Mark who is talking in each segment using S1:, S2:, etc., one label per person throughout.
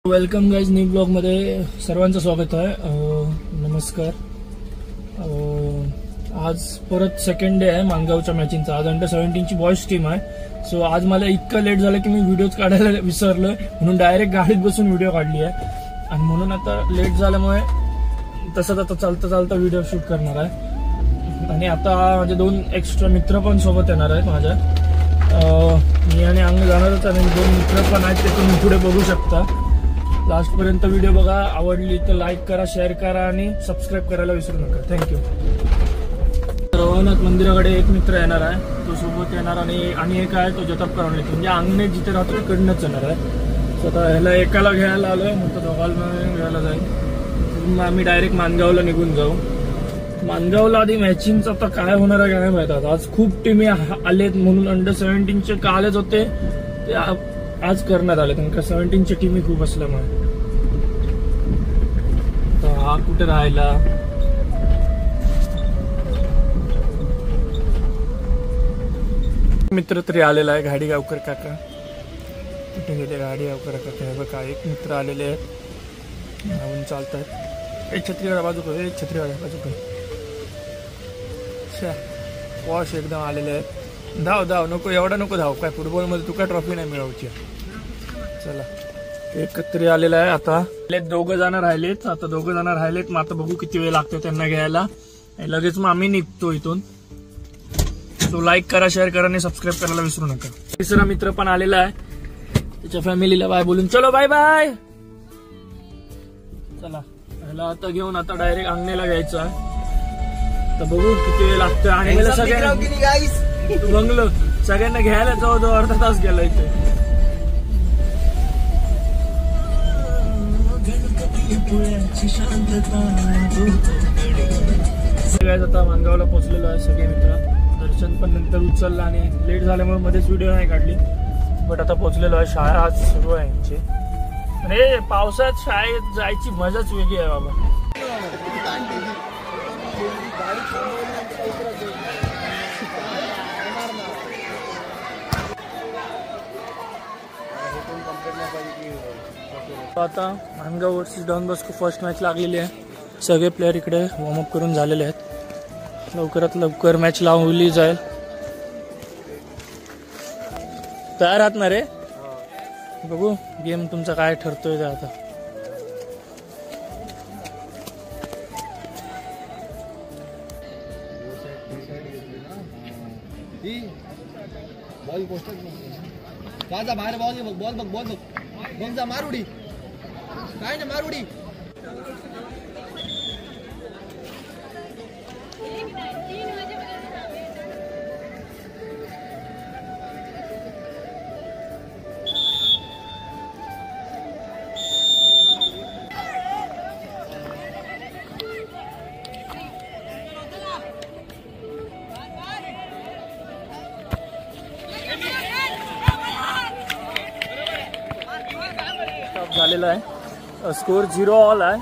S1: Welcome guys, new blog मध्ये सर्वांचं स्वागत आहे. नमस्कार. आज परत सेकंड डे आहे मानगावच्या मॅचिंगचा. आज अंडर 17 ची बॉयज टीम आहे. सो आज मला इतकं लेट झालं की मी व्हिडिओज काढायला विसरलोय, म्हणून डायरेक्ट गाडीत बसून व्हिडिओ काढली आहे. आणि म्हणून आता लेट झाल्यामुळे तसंच आता चालता चालता व्हिडिओ शूट करणार आहे. आणि आता माझे 2 एक्स्ट्रा मित्र पण सोबत येणार आहेत माझ्या. मी आणि अंग जाणारच आणि 2 मित्र पण आहेत, ते तुम्ही पुढे बघू शकता. लास्ट पर्यंत व्हिडिओ बघा. आवडली तर लाईक करा, शेअर करा आणि सबस्क्राईब करायला विसरू नका. थँक्यू. रवनाथ मंदिराकडे एक मित्र येणार आहे, तो सोबत येणार. आणि एक आहे तो जताप करावून येतो, म्हणजे अंगणे जिथे राहतो तिकडनंच येणार आहे. सो आता ह्याला एकाला घ्यायला आलोय, मग तो दोघांना घ्यायला जाईल. आम्ही डायरेक्ट मानगावला निघून जाऊ. मानगावला आधी मॅचिंगचं आता काय होणार आहे काय माहिती. आज खूप टीमी आलेत, म्हणून अंडर 17चे कालच होते ते आज करण्यात आले, कारण का 17च्या टीमी खूप असल्यामुळे. तर हा कुठे राहिला, मित्र तरी आलेला आहे. घाडी गावकर काका कुठे गेले? घाडी गावकर काका हे बघा, एक मित्र आलेले आहेत, धावून चालत आहेत. एक छत्रीवाडा बाजू, एक छत्रीवाडा बाजू. वॉश एकदम आलेले आहेत. धाव धाव, नको एवढा नको धाव. काय फुटबॉलमध्ये तुका ट्रॉफी नाही मिळवची. चला, एकत्र आलेला आहे. आता 2 जण राहिलेत. मग आता बघू किती वेळ लागतो त्यांना घ्यायला. लगेच मग आम्ही निघतो इथून. तो लाईक करा, शेअर करा आणि सबस्क्राईब करायला विसरू नका. तिसरा मित्र पण आलेला आहे, त्याच्या फॅमिलीला बाय बोलून चलो बाय बाय. चला, ह्याला आता घेऊन आता डायरेक्ट अंगणेला घ्यायचं आहे. तर बघू किती वेळ लागतोय. आणि मला सगळ्यांना बंगलो सगळ्यांना घ्यायला जवळजवळ अर्धा तास गेला इथे. आता मानगावला पोहोचलेलो आहे. सगळे मित्र दर्शन पण नंतर उचललं आणि लेट झाल्यामुळे मध्येच व्हिडिओ नाही काढली. बट आता पोहोचलेलो आहे. शाळा आज सुरू आहे यांची. आणि पावसात शाळेत जायची मजाच वेगळी आहे बाबा. आता Mangaon versus Don Bosco first match लागलेली आहे. सगळे प्लेयर इकडे वॉर्मअप करून झालेले आहेत. लवकरात लवकर मॅच लावली जाईल. तयार आहात ना रे? बघू गेम तुमचा काय ठरतोय ते आता.
S2: बाहेर बॉल बॉल बघ बॉल बघ बघ जा मारुडी काय ना मारुडी.
S1: झालेला आहे. स्कोर 0-0 आहे.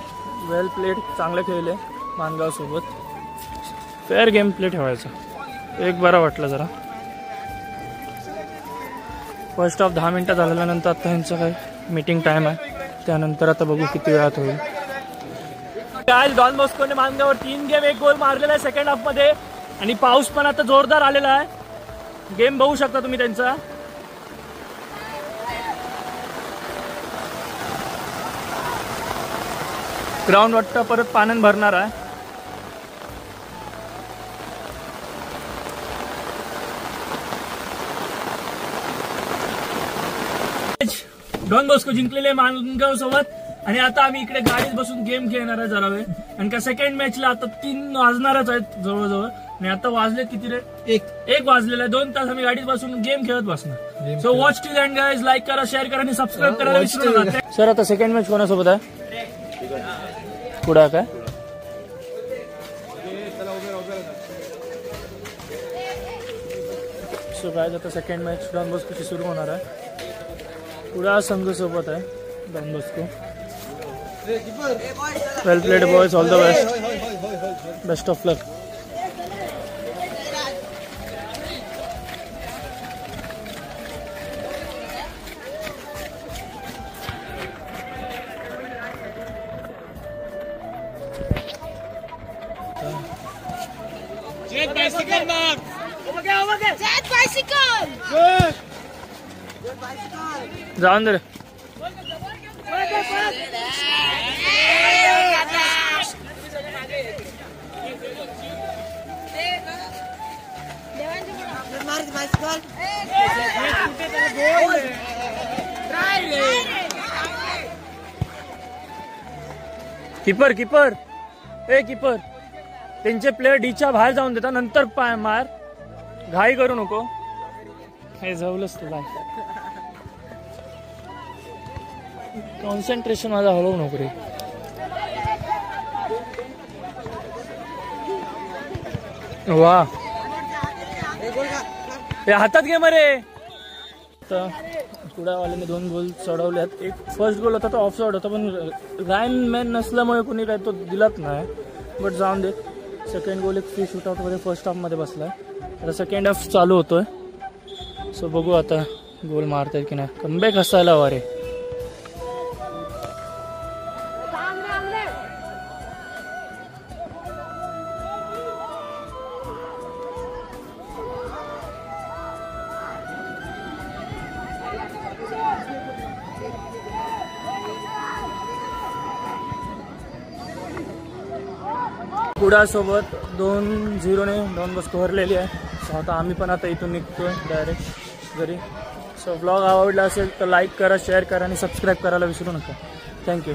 S1: वेल प्लेड, चांगले खेळले मानगाव सोबत. फेअर गेम प्ले ठेवायचा. एक बरा वाटलं जरा. फर्स्ट हाफ 10 मिनिटं झाल्यानंतर आता ह्यांचं काय मीटिंग टाइम आहे, त्यानंतर आता बघू किती वेळात होईल. आज डॉन बॉस्कोने मानगावर 3 गेम 1 गोल मारलेला आहे सेकंड हाफ मध्ये. आणि पाऊस पण आता जोरदार आलेला आहे. गेम बघू शकता तुम्ही त्यांचा. ग्राउंड वाटतं परत पाण्याने भरणार आहे. डॉन बॉस्को जिंकलेले मानगाव सोबत. आणि आता आम्ही इकडे गाडीत बसून गेम खेळणार आहे जरा वेळ. आणि का सेकंड मॅचला आता 3 वाजणारच आहेत जवळजवळ. आणि आता वाजले किती रे? 1 वाजलेला आहे. 2 तास आम्ही गाडीत बसून गेम खेळत बसणार. So watch till end guys. Like करा, शेअर करा आणि सबस्क्राईब करायला विसरू नका. सर आता सेकंड मॅच कोणासोबत आहे? कुडा काय? सो गाइज आता सेकंड मॅच डॉन बॉस्कोची सुरू होणार आहे. कुडा संघ सोबत आहे Don Bosco. Well played boys, all the best. Best of luck. जाऊन दे रे. कीपर कीपर ए कीपर, त्यांचे प्लेयर डीच्या बाहेर जाऊन देतात, नंतर पाय मार, घाई करू नको. हे जवळच तुला कॉन्सन्ट्रेशन माझा हळवू नको रे. वा हे हातात घे मरे. तर कुडावाल्याने 2 गोल चढवल्यात. एक फर्स्ट गोल होता तो ऑफ साइड होता, पण लाईन मॅन नसल्यामुळे कुणी काय तो दिलाच नाही. बट जाऊन दे. सेकंड गोल एक फ्री शूट आउट मध्ये फर्स्ट हाफ मध्ये बसलाय. आता सेकंड हाफ चालू होतोय. सो बघू आता गोल मारतायत की नाही. कमबॅक असायला वारे. कुडासोबत 2-0 2 बस भरलेली आहे. सो आता आम्ही पण आता इथून निघतोय डायरेक्ट घरी. सो ब्लॉग आवडला असेल तर लाईक करा, शेअर करा आणि सबस्क्राईब करायला विसरू नका. थँक्यू.